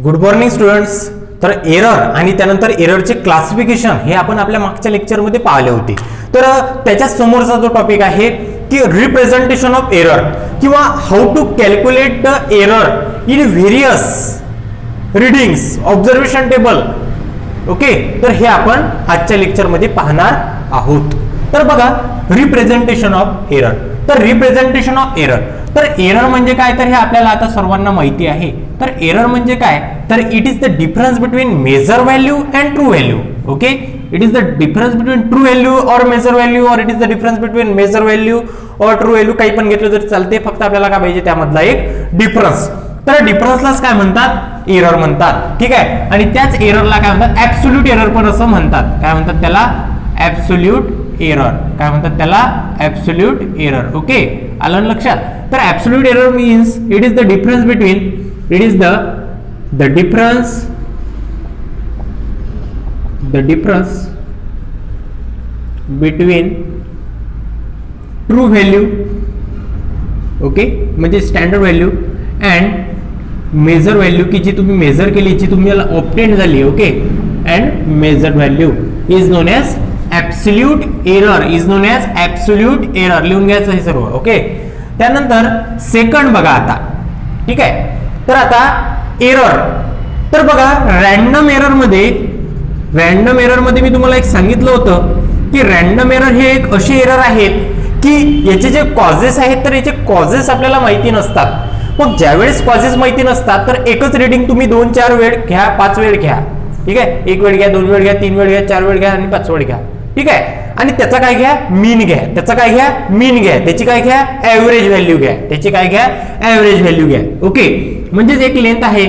Good morning students. तर error आणि त्यानंतर एररचे क्लासिफिकेशन हे आपण आपल्या मागच्या लेक्चरमध्ये पाहिले होते. तर त्याच्या समोरचा जो टॉपिक आहे की रिप्रेझेंटेशन ऑफ एरर किंवा how to calculate the error in various readings observation table. Okay, तर हे आपण आजच्या लेक्चरमध्ये पाहणार आहोत. तर बघा, रिप्रेझेंटेशन ऑफ एरर. तर रिप्रेझेंटेशन ऑफ एरर, तर एरर म्हणजे काय, तर हे आपल्याला आता सर्वांना माहिती आहे. तर एरर म्हणजे काय, तर it is the difference between measure value and true value. Okay, it is the difference between true value or measure value, or it is the difference between measure value or true value. काही पण घेतलं तरी चालते, फक्त आपल्याला काय पाहिजे त्यामधला एक डिफरन्स. तर डिफरन्सलाच काय म्हणतात, एरर म्हणतात. ठीक आहे, आणि त्याच एररला काय म्हणतात, ऍब्सोल्यूट एरर पण असं म्हणतात. काय म्हणतात त्याला, ऍब्सोल्यूट एरर. काय म्हणतात त्याला, ऍब्सोल्यूट एरर. ओके, आलं लक्षात. तर absolute error means it is the difference between, it is the difference between true value, okay, म्हणजे standard value, and measure value की जी तुम्ही मेजर केली, जी तुम्हाला ऑब्टेन झाली. Okay, and measure value is known as absolute error, is known as absolute error. लिहून घ्यायचं हे सर्व. ओके, त्यानंतर सेकंड बघा आता. ठीक आहे, तर आता एरर. तर बघा, रॅन्डम एरर मध्ये मी तुम्हाला एक सांगितलं होतं की रॅन्डम एरर हे एक असे एरर आहेत की याचे जे कॉजेस आहेत, तर याचे कॉजेस आपल्याला माहिती नसतात. मग ज्यावेळेस कॉजेस माहिती नसतात, तर एकच रीडिंग तुम्ही 2-4 वेळ घ्या, 5 वेळ घ्या. ठीक आहे, 1 वेळ घ्या, 2 वेळ घ्या, 3 वेळ घ्या, 4 वेळ घ्या आणि 5 वेळ घ्या. ठीक आहे, आणि त्याचा काय घ्या, मीन घ्या. त्याचा काय घ्या, मीन घ्या. त्याची काय घ्या, ऍव्हरेज व्हॅल्यू घ्या. त्याची काय घ्या, ऍव्हरेज व्हॅल्यू घ्या. ओके, म्हणजेच एक लेंथ आहे,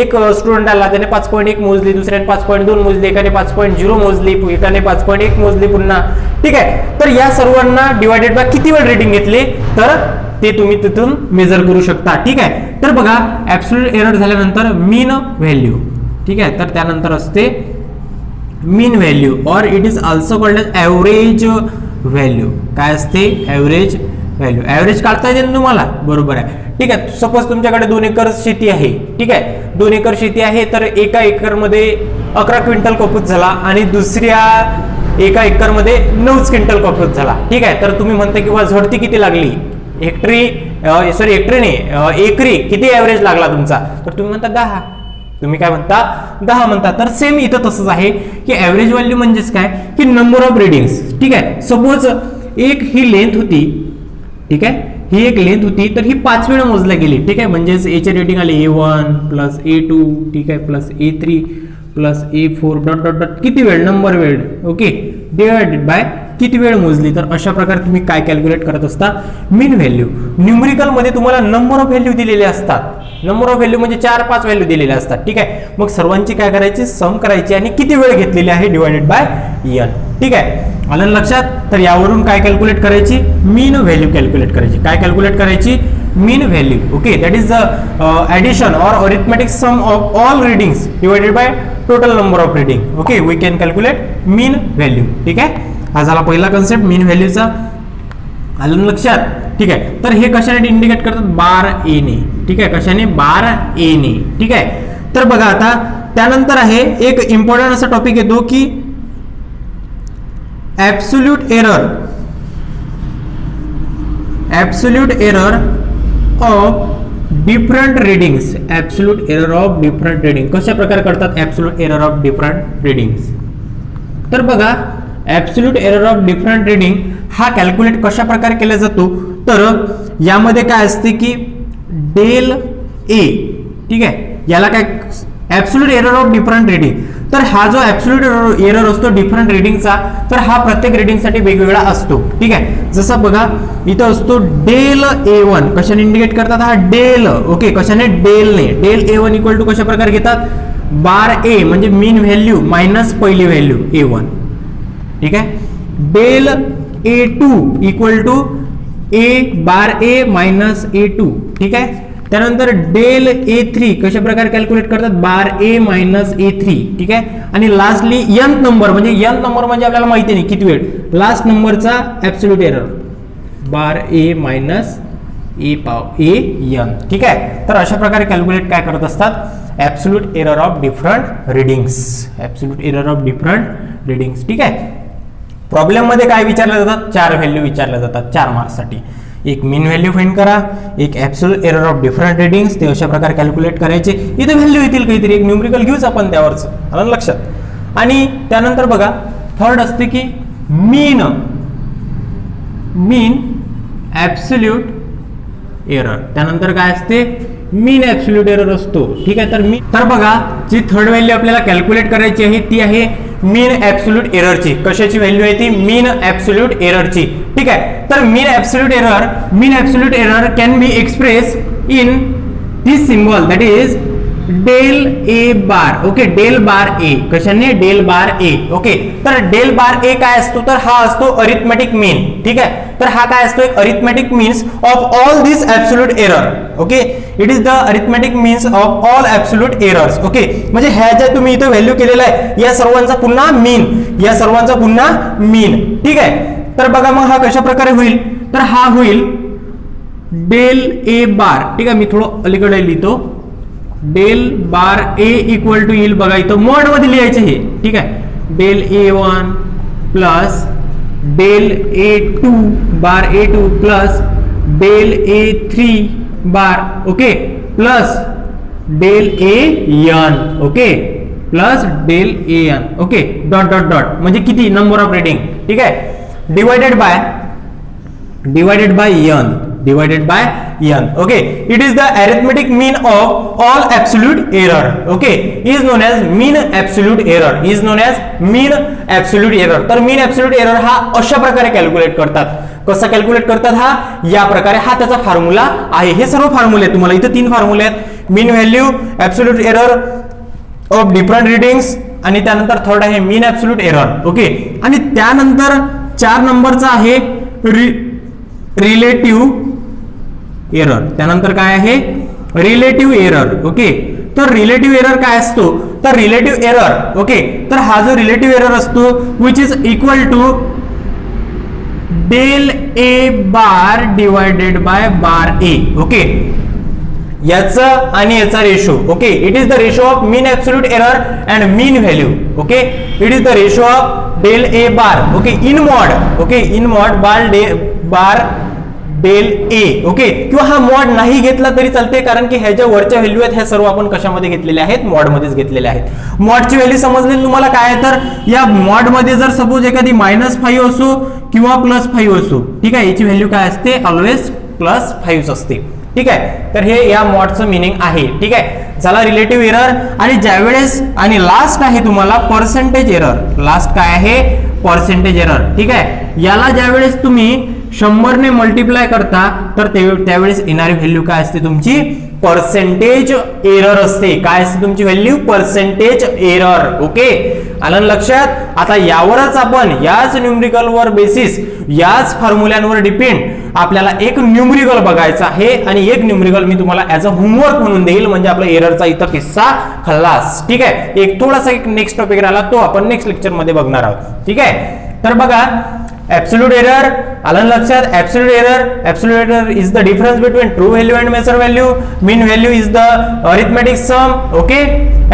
एक स्टुडंट आला, त्याने 5.1 मोजली, दुसऱ्याने 5.2 मोजली, एकाने 5.0 मोजली, एकाने 5.1 मोजली पुन्हा. ठीक आहे, तर या सर्वांना डिवायडेड बाय किती वेळ रेटिंग घेतली, तर ते तुम्ही तिथून मेजर करू शकता. ठीक आहे, तर बघा, ऍब्सोल्यूट एरर झाल्यानंतर मीन व्हॅल्यू. ठीक आहे, तर त्यानंतर असते mean value, or it is also called as average value. काय असते, ऍव्हरेज व्हॅल्यू. ऍव्हरेज काढता येते ना तुम्हाला, बरोबर आहे. ठीक आहे, सपोज तुमच्याकडे 2 एकर शेती आहे. ठीक आहे, 2 एकर शेती आहे, तर एका एकर मध्ये 11 क्विंटल कापूस झाला आणि दुसऱ्या एका एकर मध्ये 9 क्विंटल कापूस झाला. ठीक आहे, तर तुम्ही म्हणता किंवा झडती किती लागली, एकरी किती ऍव्हरेज लागला तुमचा, तर तुम्ही म्हणता 10. तुम्ही काय म्हणता, 10 म्हणता. तर सेम इथं तसंच आहे की ऍव्हरेज व्हॅल्यू म्हणजेच काय की नंबर ऑफ रिडिंग्स. ठीक आहे, सपोज एक ही लेंथ होती. ठीक आहे, ही एक लेंथ होती, तर ही 5 वेळ मोजल्या गेली. ठीक आहे, म्हणजेच याचे रेटिंग आले A1 प्लस A2, ठीक आहे, plus A3 plus A4 dot dot dot किती वेळ, नंबर वेळ. ओके, डिवायडेड बाय किती वेळ मोजली. तर अशा प्रकारे तुम्ही काय कॅल्क्युलेट करत असता, मीन व्हॅल्यू. न्यूमरिकल मध्ये तुम्हाला नंबर ऑफ व्हॅल्यू दिलेले असतात. नंबर ऑफ व्हॅल्यू म्हणजे 4-5 व्हॅल्यू दिलेले असतात. ठीक आहे, मग सर्वांची काय करायची, सम करायची आणि किती वेळ घेतलेली आहे डिवायडेड बाय n. ठीक आहे, आलं लक्षात. तर यावरून काय कॅल्क्युलेट करायची, मीन व्हॅल्यू कॅल्क्युलेट करायची. काय कॅल्क्युलेट करायची, mean value. Okay, that is the addition और arithmetic sum of all readings divided by total number of reading. Okay, we can calculate mean value. ठीक आहे, हा झाला पहिला कन्सेप्ट मीन व्हॅल्यूचा. आलं लक्षात. ठीक आहे, तर हे कशाने इंडिकेट करतात, बार ए ने. ठीक आहे, कशाने, बार ए ने. ठीक आहे, तर बघा आता त्यानंतर आहे एक इम्पॉर्टंट असा टॉपिक येतो की absolute error. Absolute error of different readings. Absolute error of different reading कशा प्रकारे करतात, absolute error of different readings. तर बघा, absolute error of different reading हा कॅल्क्युलेट कशा प्रकारे केला जातो, तर यामध्ये काय असते की डेल ए. ठीक आहे, याला काय, absolute error of different reading. तर हा जो ऍब्सोल्यूट एरर असतो डिफरंट रीडिंगचा, तर हा प्रत्येक रीडिंगसाठी वेगवेगळा असतो. ठीक आहे, जसं बघा इथं असतो डेल A1. कशाने इंडिकेट करतात, हा डेल. ओके, कशाने, डेलने. डेल A1 इक्वल टू कशा प्रकारे घेतात, बार ए म्हणजे मीन व्हॅल्यू मायनस पहिली व्हॅल्यू A1. ठीक आहे, del A2 equal to A bar A minus A2. ठीक आहे, त्यानंतर डेल A3 कशा प्रकारे कॅल्क्युलेट करतात, बार ए मायनस A3. ठीक आहे, आणि लास्टली nth नंबर म्हणजे आपल्याला माहिती नाही किती वेळ, लास्ट नंबरचा absolute error bar A minus A N. ठीक आहे, तर अशा प्रकारे कॅल्क्युलेट काय करत असतात, absolute error of different readings, absolute error of different readings. ठीक आहे. प्रॉब्लेम मध्ये काय विचारले जातात, 4 व्हॅल्यू विचारल्या जातात 4 मार्क्ससाठी. एक मीन व्हॅल्यू फाइंड करा, एक absolute error of different readings, ते अशा प्रकारे कॅल्क्युलेट करायचे. इथे व्हॅल्यू येतील काहीतरी, एक न्यूमरिकल घेऊच आपण त्यावरच, आलं लक्षात. आणि त्यानंतर बघा थर्ड असते की मीन ऍब्सोल्यूट एरर. त्यानंतर काय असते, मीन ऍब्सोल्यूट एरर असतो. ठीक आहे. तर बघा जी थर्ड व्हॅल्यू आपल्याला कॅल्क्युलेट करायची आहे ती आहे मीन ऍब्सोल्यूट एररची. कशाची व्हॅल्यू आहे ती, मीन ऍब्सोल्यूट एररची. ठीक आहे. तर mean absolute error can be express in this symbol, that is del A bar. Okay, del bar a. कशाने, डेल बार ए. ओके. तर डेल बार ए काय असतो, तर हा असतो अरिथमेटिक मीन. ठीक आहे. तर हा काय असतो, एक arithmetic means of all this absolute error. Okay, it is the arithmetic means of all absolute errors. Okay, म्हणजे ह्या ज्या तुम्ही इथे व्हॅल्यू केलेला आहे या सर्वांचा पुन्हा मीन, या सर्वांचा पुन्हा मीन. ठीक आहे. तर बघा मग हा कशा प्रकारे होईल, तर हा होईल डेल ए बार. ठीक आहे, मी थोडं अलीकडे लिहितो. Del bar A equal to येईल बघा इथं मॉड मध्ये लिहायचे हे. ठीक आहे. Del A1 plus del A2 bar A2 plus del A3 bar. Okay, plus del AN. Okay, plus del AN. Okay, dot dot dot म्हणजे किती, नंबर ऑफ रीडिंग. ठीक आहे. Divided by n. Okay, it is the arithmetic mean of all absolute error. Okay, is known as mean absolute error. तर mean absolute error हा अशा प्रकारे calculate करतात. कसा कॅल्क्युलेट करतात, हा या प्रकारे, हा त्याचा फॉर्म्युला आहे. हे सर्व फॉर्म्युले आहेत तुम्हाला इथे 3 फॉर्म्युले आहेत. Mean value, absolute error of different readings, आणि त्यानंतर थर्ड आहे मीन ऍब्सोल्यूट एरर. ओके, आणि त्यानंतर 4 नंबरचा आहे रिलेटिव्ह एरर. त्यानंतर काय आहे, रिलेटिव्ह एरर. ओके, तर रिलेटिव्ह एरर काय असतो, तर रिलेटिव्ह एरर, ओके, तर हा जो रिलेटिव्ह एरर असतो which is equal to del A bar divided by bar A. Okay, याचा आणि याचा ratio. Okay, it is the ratio of mean absolute error and mean value. Okay, it is the ratio of del A bar. Okay, in mod. Okay, in mod bar del A. Okay, किंवा हा mod नाही घेतला तरी चालते, कारण की ह्या ज्या वरच्या व्हॅल्यू आहेत ह्या सर्व आपण कशामध्ये घेतलेल्या आहेत, मॉड मध्येच घेतलेल्या आहेत. मॉडची व्हॅल्यू समजली तुम्हाला काय आहे, तर या मॉड मध्ये जर सपोज एखादी -5 असो किंवा +5 असो, ठीक आहे, याची व्हॅल्यू काय असते, ऑलवेज +5 असते. ठीक आहे. तर हे या मॉडचं मिनिंग आहे. ठीक आहे, झाला रिलेटिव्ह एरर. आणि ज्यावेळेस, आणि लास्ट आहे तुम्हाला पर्सेंटेज एरर. लास्ट काय आहे, पर्सेंटेज एरर. ठीक आहे, याला ज्यावेळेस तुम्ही 100 ने मल्टिप्लाय करता तर त्यावेळेस येणारी व्हॅल्यू काय असते तुमची, पर्सेंटेज एरर असते. काय असते तुमची व्हॅल्यू, पर्सेंटेज एरर. ओके, आलं लक्षात. आता यावरच आपण, याच न्यूमरिकल वर बेसिस, याच फॉर्म्युल्यांवर डिपेंड आपल्याला एक न्यूमरिकल बघायचं आहे, आणि एक न्यूमरिकल मी तुम्हाला ऍज अ होमवर्क म्हणून देईल, म्हणजे आपला एररचा इथं किस्सा खल्लास. ठीक आहे. एक थोडासा एक नेक्स्ट टॉपिक राहिला, तो आपण नेक्स्ट लेक्चर मध्ये बघणार आहोत. ठीक आहे. तर बघा, ऍब्सोल्यूट एरर आलं लक्षात. Absolute error is the difference between true value and measure value. Mean value is the arithmetic sum. Okay,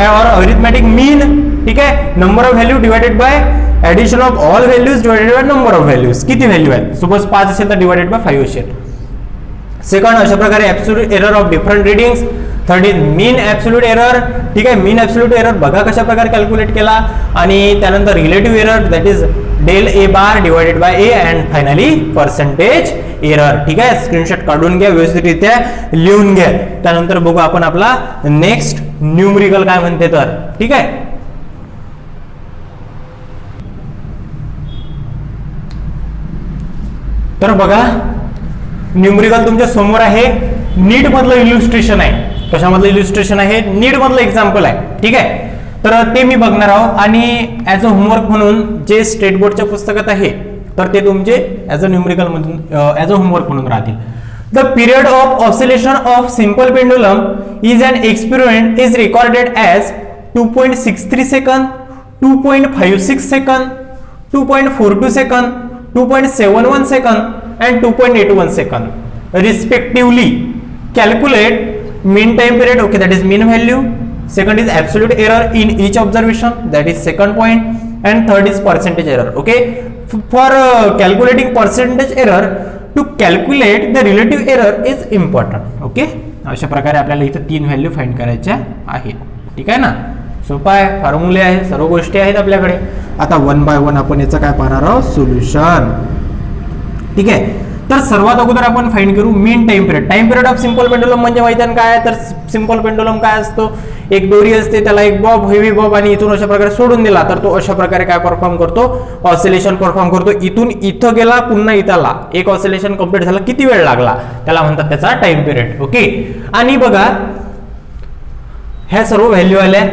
or arithmetic mean. ठीक आहे. Number of value divided by addition of all values divided by number of values. किती value आहेत, suppose 5 असेल तर divided by 5 असेल. Second, अशा प्रकारे absolute error of different readings. Third is mean absolute error. ठीक आहे, मीन ऍब्सोल्यूट एरर बघा कशा प्रकारे कॅल्क्युलेट केला. आणि त्यानंतर relative error, that is del A bar divided by A, and finally percentage error. ठीक आहे, स्क्रीनशॉट काढून घ्या, व्यवस्थितरित्या लिहून घ्या. त्यानंतर बघू आपण आपला नेक्स्ट न्यूमरिकल काय म्हणते तर. ठीक आहे. तर बघा, न्यूमरिकल तुमच्या समोर आहे. नीट मधलं इल्युस्ट्रेशन आहे. कशामधलं इल्युस्ट्रेशन आहे, नीट मधलं एक्झाम्पल आहे. ठीक आहे. तर ते मी बघणार आहोत, आणि ऍज अ होमवर्क म्हणून जे स्टेट बोर्डच्या पुस्तकात आहे तर ते तुमचे ऍज अ न्यूमरिकल मधून ऍज अ होमवर्क म्हणून राहतील. The period of oscillation of simple pendulum is an experiment is recorded as 2.63 second, 2.56 second, 2.42 second, 2.71 second and 2.81 second respectively. Calculate mean time period. Okay, that is mean value. second is absolute error in each observation, that is second point, and third is percentage error. Okay, for calculating percentage error, to calculate the relative error is important. Okay, अशा प्रकारे आपल्याला इथं 3 value find करायच्या आहेत. ठीक आहे ना, सोपा आहे, फॉर्म्युले आहे, सर्व गोष्टी आहेत आपल्याकडे. आता 1 बाय 1 आपण याचं काय पाहणार आहोत, सोल्युशन. ठीक आहे, तर सर्वात अगोदर आपण फाइंड करू mean time period. Time period of simple pendulum म्हणजे माहिती आहे काय, तर सिंपल पेंडुलम काय असतो, एक दोरी असते, त्याला एक बॉब, हेवी बॉब, आणि इथून अशा प्रकारे सोडून दिला तर तो अशा प्रकारे काय परफॉर्म करतो, ऑसिलेशन परफॉर्म करतो. इथून इथं गेला, पुन्हा इथं आला, एक ऑसिलेशन कंप्लीट झाला, किती वेळ लागला त्याला म्हणतात त्याचा टाइम पिरियड. ओके, आणि बघा ह्या सर्व व्हॅल्यू आल्या,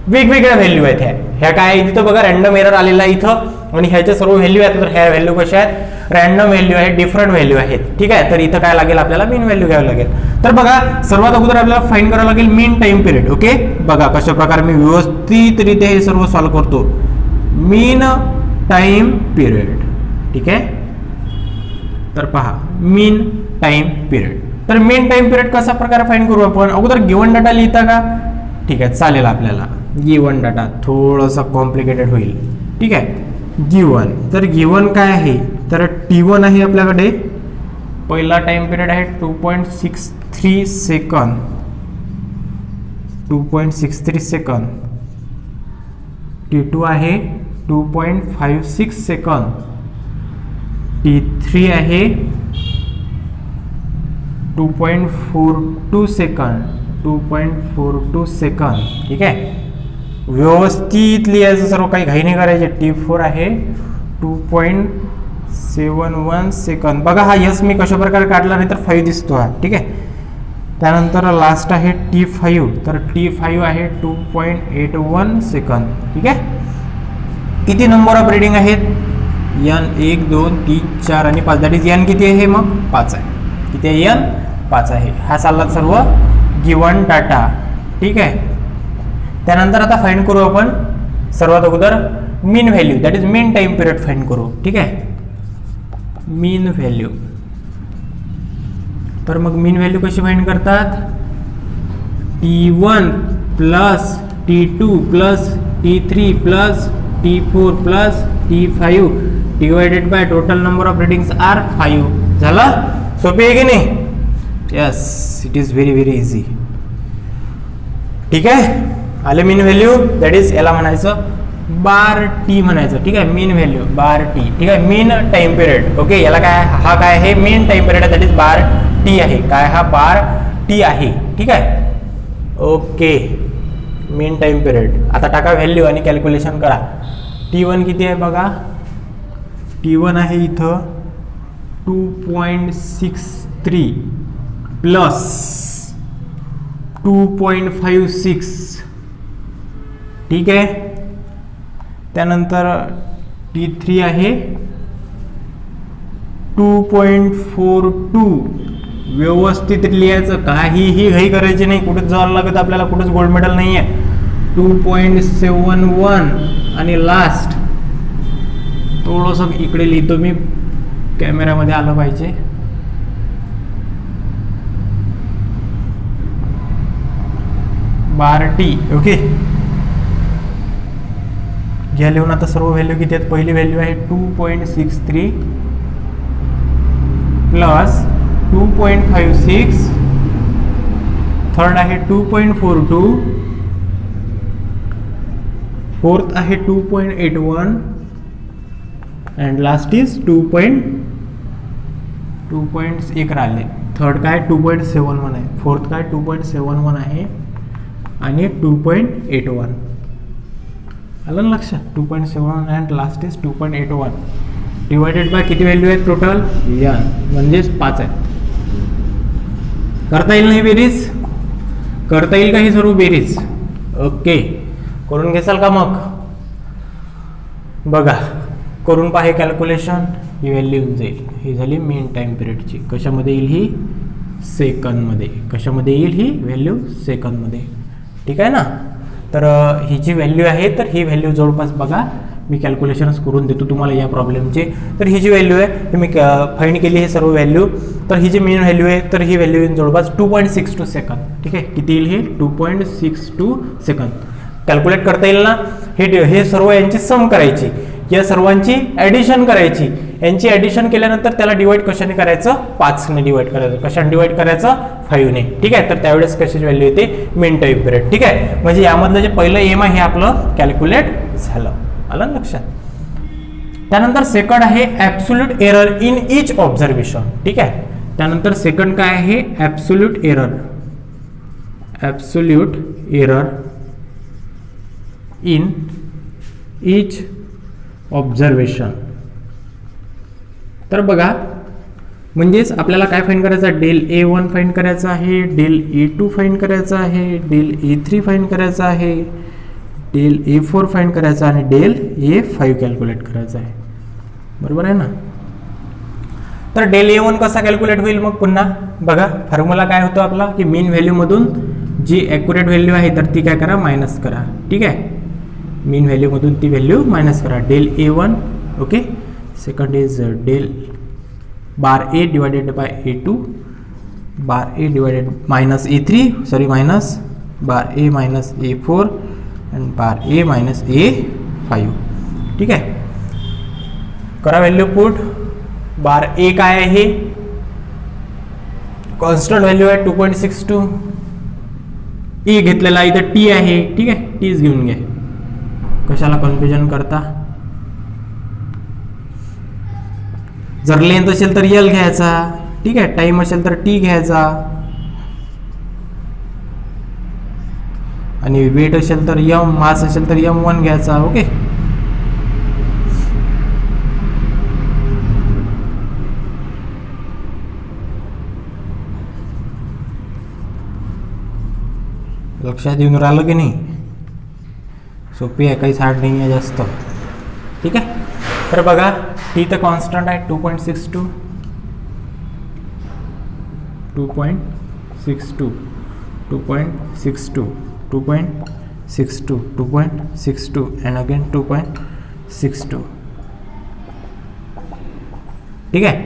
वेगवेगळ्या व्हॅल्यू आहेत ह्या काय, इथं बघा रॅन्डम एरर आलेला इथं, आणि ह्याच्या सर्व व्हॅल्यू आहेत. तर ह्या व्हॅल्यू कशा आहेत, रॅन्डम व्हॅल्यू आहेत, डिफरंट व्हॅल्यू आहेत. ठीक आहे, तर इथं काय लागेल आपल्याला, मीन व्हॅल्यू घ्यावी लागेल. तर बघा सर्वात अगोदर आपल्याला फाइंड करावं लागेल मीन टाइम पिरियड. ओके, बघा कशा प्रकारे मी व्यवस्थितरित्या हे सर्व सॉल्व्ह करतो. मीन टाइम पिरियड. ठीक आहे, तर पहा मीन टाइम पिरियड. तर मीन टाइम पिरियड कसा प्रकारे फाइंड करू आपण, अगोदर गिवन डाटा लिहिता का. ठीक आहे, चालेल, आपल्याला गिवन डाटा थोडासा कॉम्प्लिकेटेड होईल. ठीक आहे, गिवन, तर गिवन काय आहे, तर T1 आहे आपल्याकडे, पहिला टाइम पिरियड आहे 2.63 सेकंद, 2.63 सेकंद. T2 आहे 2.56 सेकंद, T3 आहे 2.42 सेकंद, 2.42 सेकंद. ठीक आहे, व्यवस्थित लिहायचं, सर्व काही घाई नाही करायचे. T4 आहे 2.71 सेकंद. बघा हा यस मी कशा प्रकारे काढला, नाही तर 5 दिसतो हा. ठीक आहे, त्यानंतर लास्ट आहे T5, तर T5 आहे 2.81 सेकंद. ठीक आहे, किती नंबर ऑफ रीडिंग आहेत, N 1 2 3 4 आणि 5, दॅट इज N किती आहे मग 5 आहे. किती आहे, N 5 आहे. हा चालला सर्व गिवन डाटा. ठीक आहे, त्यानंतर आता फाइंड करू आपण सर्वात अगोदर mean value, that is mean time period find करू. ठीक आहे, मीन व्हॅल्यू. तर मग मीन व्हॅल्यू कशी फाइंड करतात, T1 plus T2 plus T3 plus T4 plus T5 divided by total number of readings are 5. झालं, सोपी आहे की नाही. Yes, it is very very easy. ठीक आहे, आले मीन व्हॅल्यू, दॅट इज याला म्हणायचं बार टी म्हणायचं. ठीक आहे, मीन व्हॅल्यू बार टी. ठीक आहे, मीन टाइम पिरियड. ओके, याला काय, हा काय आहे, mean time period, that is bar T आहे. काय, हा बार टी आहे. ठीक आहे, ओके, मीन टाइम पिरियड. आता टाका व्हॅल्यू आणि कॅल्क्युलेशन करा. T1 किती आहे बघा, T1 आहे इथं 2.63 प्लस 2.56. ठीक आहे, त्यानंतर T3 आहे 2.42. व्यवस्थित लिहायचं, काहीही घाई करायची नाही, कुठेच जावं लागत आपल्याला, कुठेच गोल्ड मेडल नाही आहे. 2.71 आणि लास्ट थोडंसं इकडे लिहितो मी, कॅमेरामध्ये आलं पाहिजे. बार टी. ओके, घ्या लिहून. आता सर्व व्हॅल्यू किती आहेत, पहिली व्हॅल्यू आहे 2.63 प्लस 2.56, थर्ड आहे 2.42, फोर्थ आहे 2.81 अँड लास्ट इज 2.1 राहिले. थर्ड काय 2.71 आहे, फोर्थ काय 2.71 आहे आणि 2.81. आलं ना लक्षात, 2.71 and last is 2.81 divided by किती व्हॅल्यू आहेत टोटल, N म्हणजेच 5 आहे. करता येईल नाही बेरीज, करता येईल का ही सर्व बेरीज. ओके, करून घेसाल का मग, बघा करून पहा कॅल्क्युलेशन. ही व्हॅल्यू येऊन जाईल, ही झाली मीन टाइम पिरियडची. कशामध्ये येईल ही, सेकंदमध्ये. कशामध्ये येईल ही व्हॅल्यू, सेकंदमध्ये. ठीक आहे ना, तर ही जी व्हॅल्यू आहे तर ही व्हॅल्यू जवळपास बघा मी कॅल्क्युलेशन्स करून देतो तुम्हाला या प्रॉब्लेमचे. तर ही जी व्हॅल्यू आहे हे मी फाइंड केली हे सर्व व्हॅल्यू. तर ही जी मेन व्हॅल्यू आहे तर ही व्हॅल्यू येईल जवळपास 2.62 सेकंद. ठीक आहे, किती येईल हे 2.62 सेकंद. कॅल्क्युलेट करता येईल ना. हे सर्व यांची सम करायची, या सर्वांची ॲडिशन करायची. यांची ॲडिशन केल्यानंतर त्याला डिवाइड कशाने करायचं, 5 ने डिवाइड करायचं. कशाने डिवाइड करायचं, 5 ने. ठीक आहे, तर त्यावेळेस कशाची व्हॅल्यू येते, मीन टाईम पिरियड. ठीक आहे, म्हणजे यामधलं जे पहिलं एम आहे हे आपलं कॅल्क्युलेट झालं. आलं लक्षात. त्यानंतर सेकंड आहे absolute error in each observation. ठीक आहे, त्यानंतर सेकंड काय आहे, absolute error. Absolute error in each observation. तर बघा, म्हणजेच आपल्याला काय फाइंड करायचं आहे, डेल A1 फाइंड करायचं आहे, डेल A2 फाइंड करायचं आहे, डेल A3 फाइंड करायचं आहे, डेल A4 फाइंड करायचं आणि डेल A5 कॅल्क्युलेट करायचं आहे. बरोबर आहे ना. तर डेल A1 कसा कॅल्क्युलेट होईल मग पुन्हा बघा, फॉर्म्युला काय होतो आपला, की मीन व्हॅल्यूमधून जी ॲक्युरेट व्हॅल्यू आहे तर ती काय करा, मायनस करा. ठीक आहे, मीन व्हॅल्यूमधून ती व्हॅल्यू मायनस करा. Del A1 okay. Second is del bar A divided by A2 bar A divided minus A3 sorry minus bar A minus A4 and bar A minus A5. ठीक आहे, करा value put. Bar A काय आहे, constant value आहे 2.62. E घेतलेला इथं T आहे. ठीक आहे, T's घेऊन घ्या, कशाला कन्फ्युजन करता. जर लेंथ असेल तर L घ्यायचा. ठीक आहे, टाइम असेल तर T घ्यायचा आणि वेट असेल तर M, मास असेल तर M1 घ्यायचा. ओके, लक्षात येऊन राहिलं की नाही. सोपी आहे, काहीच हार्ड नाही आहे जास्त. ठीक आहे, तर बघा टी तर कॉन्स्टंट आहे 2.62 2.62 2.62 2.62 2.62 and again 2.62. ठीक आहे,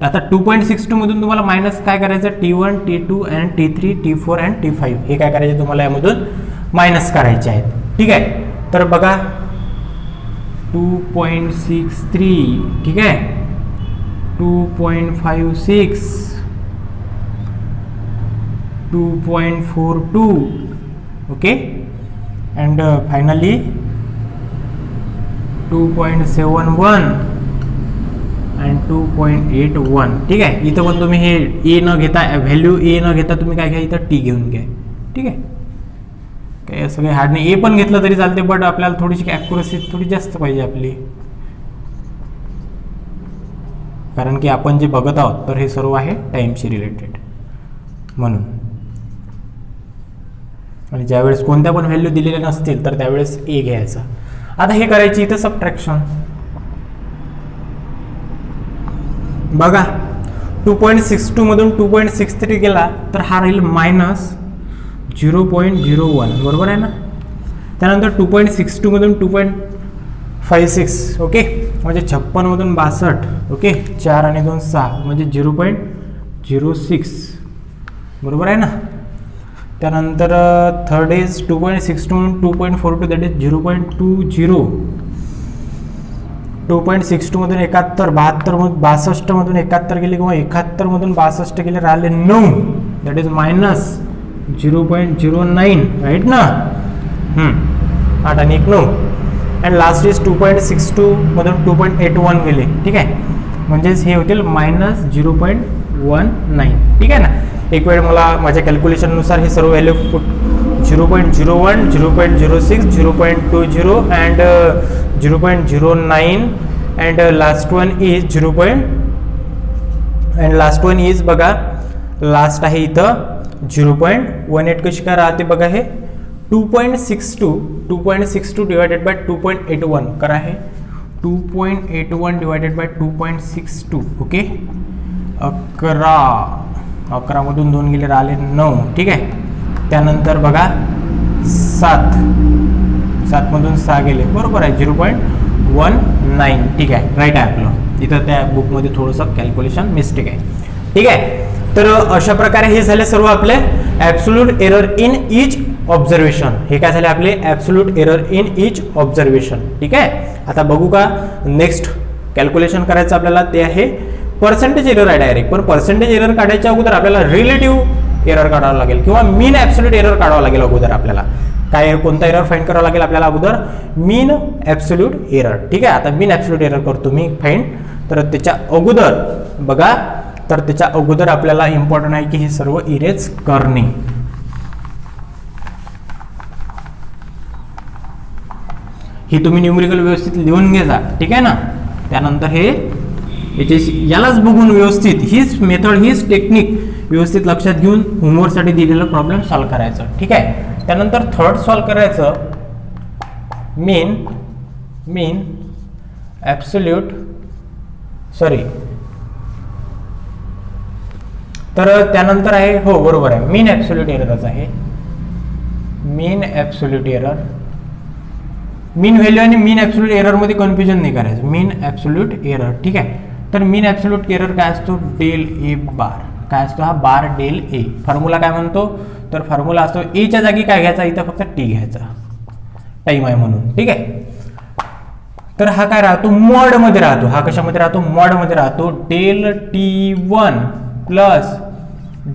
आता 2.62 मधून तुम्हाला मायनस काय करायचं, T1 T2 and T3 T4 and T5 हे काय करायचे तुम्हाला यामधून मायनस करायचे आहेत. ठीक आहे, तर बघा 2.63. ठीक आहे, 2.56 2.42 ओके अँड फायनली 2.71 अँड 2.81. ठीक आहे, इथं पण तुम्ही हे ए न घेता, व्हॅल्यू ए न घेता तुम्ही काय घ्या, इथं टी घेऊन घ्या. ठीक आहे, काही असं काही हार्ड नाही. ए पण घेतलं तरी चालते, बट आपल्याला थोडीशी ॲक्युरसी थोडी जास्त पाहिजे आपली, कारण की आपण जे बघत आहोत तर हे सर्व आहे टाईमशी रिलेटेड म्हणून. आणि ज्यावेळेस कोणत्या पण व्हॅल्यू दिलेल्या नसतील तर त्यावेळेस ए घ्यायचा. आता हे करायची इथं सबट्रॅक्शन. बघा 2.62 मधून 2.63 गेला तर हा राहील मायनस 0.01. बरोबर आहे ना. त्यानंतर 2.62 मधून 2.56 ओके, म्हणजे 56 मधून 62 ओके, 4 आणि 2 6 म्हणजे 0.06. बरोबर आहे ना. त्यानंतर थर्ड इज 2.62 मधून 2.42 दॅट इज 0.20. 2.62 मधून 71, 72 मधून 62 मधून 71 गेले किंवा 71 मधून 62 गेले, राहिले 9 दॅट इज मायनस 0.09. राईट ना. 8 आणि 1 9. अँड लास्ट इज 2.62 मधून 2.81 गेले. ठीक आहे, म्हणजेच हे होतील मायनस 0.19. ठीक आहे ना. एक वेळ मला माझ्या कॅल्क्युलेशननुसार हे सर्व value 0.01 0.06 0.20 and 0.09 and last one is 0. And last one is बघा, लास्ट आहे इथं 0.18. कशी काय राहते बघा, हे 2.62 डिवायडेड बाय 2.81 करा, हे 2.81 डिवायडेड बाय 2.62 ओके. 11 मधून 2 गेले, राहिले 9. ठीक आहे. त्यानंतर बघा 7 7 मधून 6 गेले, बरोबर आहे 0.19. ठीक आहे, राईट आहे आपलं. इथं त्या बुकमध्ये थोडंसं कॅल्क्युलेशन मिस्टेक आहे. ठीक आहे, तर अशा प्रकारे हे झाले सर्व आपले absolute error in each observation. हे काय झाले आपले absolute error in each observation. ठीक आहे, आता बघू का नेक्स्ट कॅल्क्युलेशन करायचं आपल्याला, ते आहे पर्सेंटेज एरर आहे डायरेक्ट. पण पर्सेंटेज एरर काढायच्या अगोदर आपल्याला रिलेटिव्ह एरर काढावं लागेल किंवा मीन ॲब्सोल्यूट एरर काढावं लागेल अगोदर आपल्याला. काय कोणता एरर फाइंड करावं लागेल आपल्याला अगोदर, मीन ॲब्सोल्यूट एरर. ठीक आहे, आता मीन ॲब्सोल्यूट एरर करतो मी फाइंड. तर त्याच्या अगोदर बघा, तर त्याच्या अगोदर आपल्याला इम्पॉर्टंट आहे की हे सर्व इरेज करणे. हे तुम्ही न्यूमेरिकल व्यवस्थित लिहून घ्या. ठीक आहे ना, त्यानंतर हे यालाच बघून व्यवस्थित हीच मेथड हीच टेक्निक व्यवस्थित लक्षात घेऊन होमवर्कसाठी दिलेलं प्रॉब्लेम सॉल्व्ह करायचं. ठीक आहे, त्यानंतर थर्ड सॉल्व्ह करायचं मीन ॲब्सोल्यूट तर त्यानंतर आहे, हो बरोबर आहे, मीन ॲब्सोल्यूट एररच आहे. मीन ॲब्सोल्यूट एरर, मीन व्हॅल्यू आणि मीन ॲब्सोल्यूट एरर मध्ये कन्फ्युजन नाही करायचं. मीन ॲब्सोल्यूट एरर. ठीक आहे, तर मीन ॲब्सोल्यूट एरर काय असतो, डेल ए बार. काय असतो हा बार, डेल ए. फॉर्म्युला काय म्हणतो, तर फॉर्म्युला असतो एच्या जागी काय घ्यायचा, इथं फक्त टी घ्यायचा, टाइम आहे म्हणून. ठीक आहे, तर हा काय राहतो, मॉड मध्ये राहतो. हा कशामध्ये राहतो, मॉड मध्ये राहतो. Del T1 plus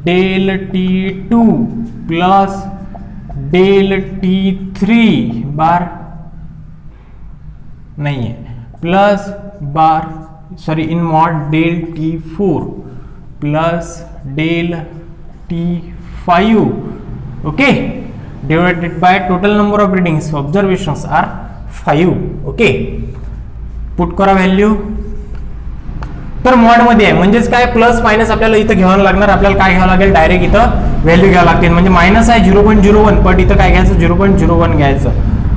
del T2 plus del T3 bar नहीं है, plus bar sorry in mod del T4 plus del T5, okay, divided by total number of readings observations are 5. Okay, put करा value. तर mod मध्ये आहे म्हणजेच काय, plus minus आपल्याला इथं घ्यावं लागणार. आपल्याला काय घ्यावं लागेल, डायरेक्ट इथं व्हॅल्यू घ्यावं लागते. म्हणजे मायनस आहे 0.01, पण इथं काय घ्यायचं 0.01 घ्यायचं,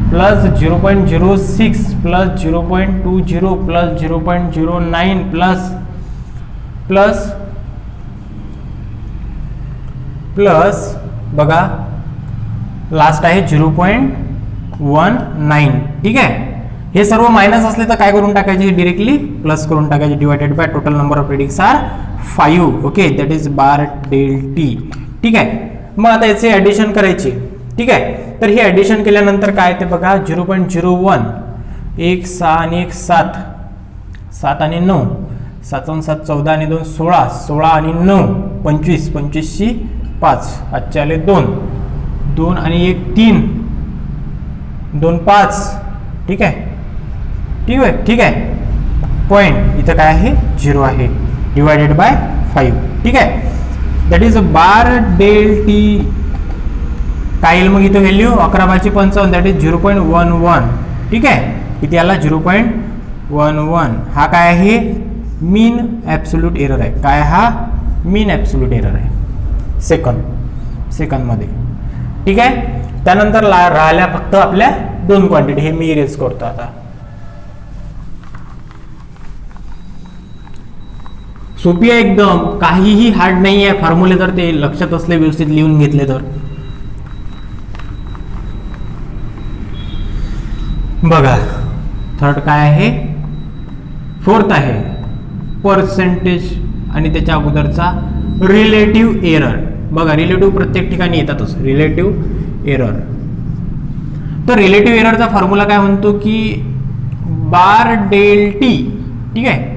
plus 0.06 plus 0.20 plus 0.09 plus plus plus बघा लास्ट आहे 0.19. ठीक आहे, हे सर्व मायनस असले तर काय करून टाकायचे, डिरेक्टली प्लस करून टाकायचे. Divided by total number of readings are 5. Okay, that is bar del T. ठीक आहे, मग आता याचे ऍडिशन करायचे. ठीक आहे, तर हे ऍडिशन केल्यानंतर काय ते बघा, 0.01 1 6 आणि 1 7 7 आणि 9 7 आणि 7 14 आणि 2 16 16 आणि 9 25 25 5 आजचे आले 2 2 आणि 1 3 2 5. ठीक आहे, ठीक आहे, ठीक आहे. पॉइंट इथं काय आहे 0 आहे, डिवायडेड बाय 5. ठीक आहे, that is bar del T. काय येईल मग इथं व्हॅल्यू 11/55, दॅट इज 0.11. ठीक आहे, किती आला 0.11. हा काय आहे, मीन ॲब्सोल्यूट एरर आहे. काय हा मीन ॲब्सोल्यूट एरर आहे सेकंड मध्ये. ठीक आहे, त्यानंतर राहिल्या फक्त आपल्या 2 क्वांटिटी. हे मी इरेज करतो आता. सोपी आहे एकदम, काहीही हार्ड नाही आहे. फॉर्म्युले जर ते लक्षात असले, व्यवस्थित लिहून घेतले तर. बघा थर्ड काय आहे, फोर्थ आहे पर्सेंटेज आणि त्याच्या अगोदरचा रिलेटिव्ह एरर. बघा रिलेटिव्ह प्रत्येक ठिकाणी येतातच, रिलेटिव्ह एरर. तर रिलेटिव्ह एररचा फॉर्म्युला काय म्हणतो की बार डेल टी. ठीक आहे,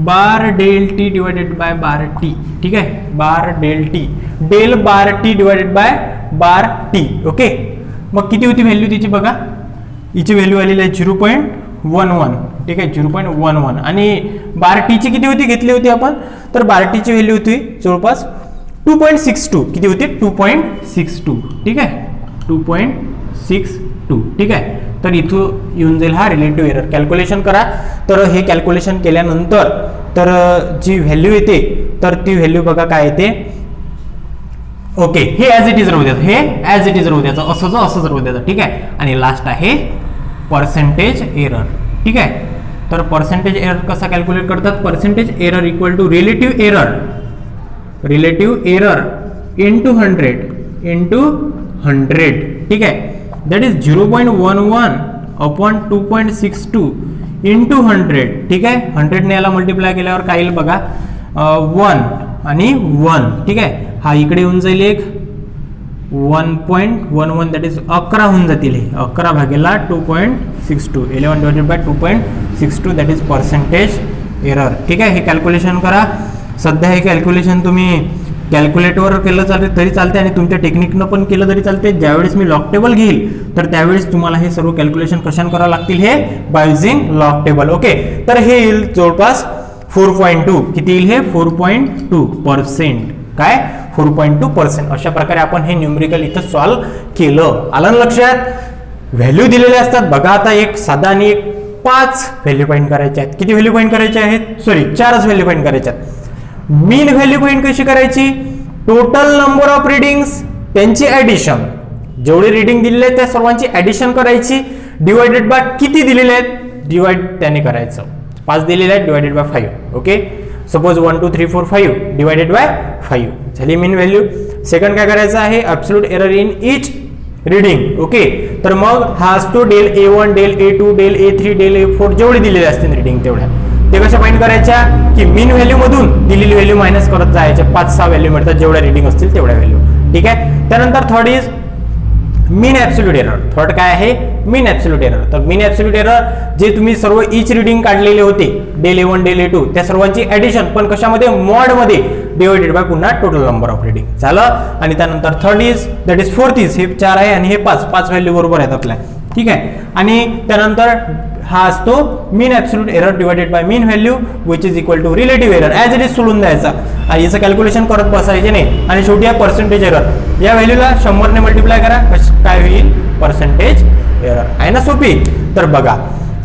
bar del T divided by bar T. ठीक आहे, bar del T, del bar T divided by bar T. Okay, मग किती होती व्हॅल्यू तिची बघा, हिची व्हॅल्यू आलेली आहे 0.11. ठीक आहे, 0.11. आणि बार टीची किती होती घेतली होती आपण, तर बार टीची व्हॅल्यू होती जवळपास 2.62. किती होती 2.62. ठीक आहे, 2.62. ठीक आहे, तर इथं येऊन जाईल हा रिलेटिव्ह एरर. कॅल्क्युलेशन करा. तर हे कॅल्क्युलेशन केल्यानंतर तर जी व्हॅल्यू येते तर ती व्हॅल्यू बघा काय येते. ओके, हे ॲज इट इज राहू द्यायचं, हे ॲज इट इज राहू द्यायचं, असंच राहू द्यायचं. ठीक आहे, आणि लास्ट आहे पर्सेंटेज एरर. ठीक आहे, तर पर्सेंटेज एरर कसा कॅल्क्युलेट करतात, percentage error equal to relative error into 100. ठीक आहे, दॅट इज 0.11 अपॉन 2.62 इंटू 100. ठीक आहे, 100 ने याला मल्टिप्लाय केल्यावर काय येईल बघा, 1 आणि 1. ठीक आहे, हा इकडे येऊन जाईल एक 1.11 दॅट इज 11 होऊन जातील. हे 11 भागेला 2.62, 11 divided by 2.62 that is percentage error. ठीक आहे, हे कॅल्क्युलेशन करा. सध्या हे कॅल्क्युलेशन तुम्ही कॅल्क्युलेटरवर केलं चालते तरी चालते आणि तुमच्या टेक्निकनं पण केलं तरी चालते. ज्यावेळेस मी लॉग टेबल घेईल तर त्यावेळेस तुम्हाला हे सर्व कॅल्क्युलेशन कशाने करावं लागतील, हे by using log table. Okay, तर हे येईल जवळपास 4.2. किती येईल हे, 4.2%. काय, 4.2%. अशा प्रकारे आपण हे न्यूमेरिकल इथं सॉल्व्ह केलं. आलं ना लक्षात? व्हॅल्यू दिलेले असतात बघा. आता एक साधा आणि एक 5 व्हॅल्यू पॉईंट करायचे आहेत. किती व्हॅल्यू पॉईंट करायचे आहेत, सॉरी 4च व्हॅल्यू पॉईंट करायचे आहेत. मीन व्हॅल्यू पॉईंट कशी करायची, टोटल नंबर ऑफ रिडिंग्स त्यांची ऍडिशन, जेवढे रिडिंग दिलेले आहेत त्या सर्वांची ऍडिशन करायची, डिवायडेड बाय किती दिलेले आहेत डिवाइड त्याने करायचं. 5 दिलेले आहेत divided by 5. Okay, suppose 1 2 3 4 5 divided by 5 झाली मीन व्हॅल्यू. सेकंड काय करायचं आहे, absolute error in each reading. Okay, तर मग हा असतो del A1 del A2 del A3 del A4 जेवढे दिलेले असतील रिडिंग तेवढ्या ते कशा फाइंड करायच्या की मीन व्हॅल्यू मधून दिलेली व्हॅल्यू मायनस करत जायचे. 5-6 व्हॅल्यू मिळतात जेवढ्या रिडिंग असतील तेवढ्या व्हॅल्यू. ठीक आहे, त्यानंतर third is mean absolute error. Third काय आहे, मीन ऍब्सोल्यूट एरर. तर मीन ऍब्सोल्यूट एरर जे तुम्ही सर्व इच रिडिंग काढलेले होते डेल A1 डेल A2 त्या सर्वांची ऍडिशन पण कशामध्ये, मॉड मध्ये डिवायडेड बाय पुन्हा टोटल नंबर ऑफ रिडिंग झालं. आणि त्यानंतर third is that is fourth is, हे 4 आहे आणि हे 5 व्हॅल्यू बरोबर आहेत आपल्या. ठीक आहे, आणि त्यानंतर हा असतो mean absolute error divided by mean value which is equal to relative error. As it is सोडून द्यायचा, याचं कॅल्क्युलेशन करत बसायचे नाही. आणि शेवटी आहे पर्सेंटेज एरर. या व्हॅल्यूला 100 ने मल्टिप्लाय करा, काय होईल, पर्सेंटेज एरर. आहे ना सोपी? तर बघा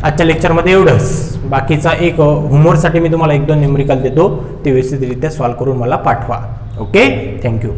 आजच्या लेक्चरमध्ये एवढंच. बाकीचा एक होमवर्कसाठी मी तुम्हाला 1-2 न्यूमेरिकल देतो, ते व्यवस्थितरित्या सॉल्व्ह करून मला पाठवा. Okay, thank you.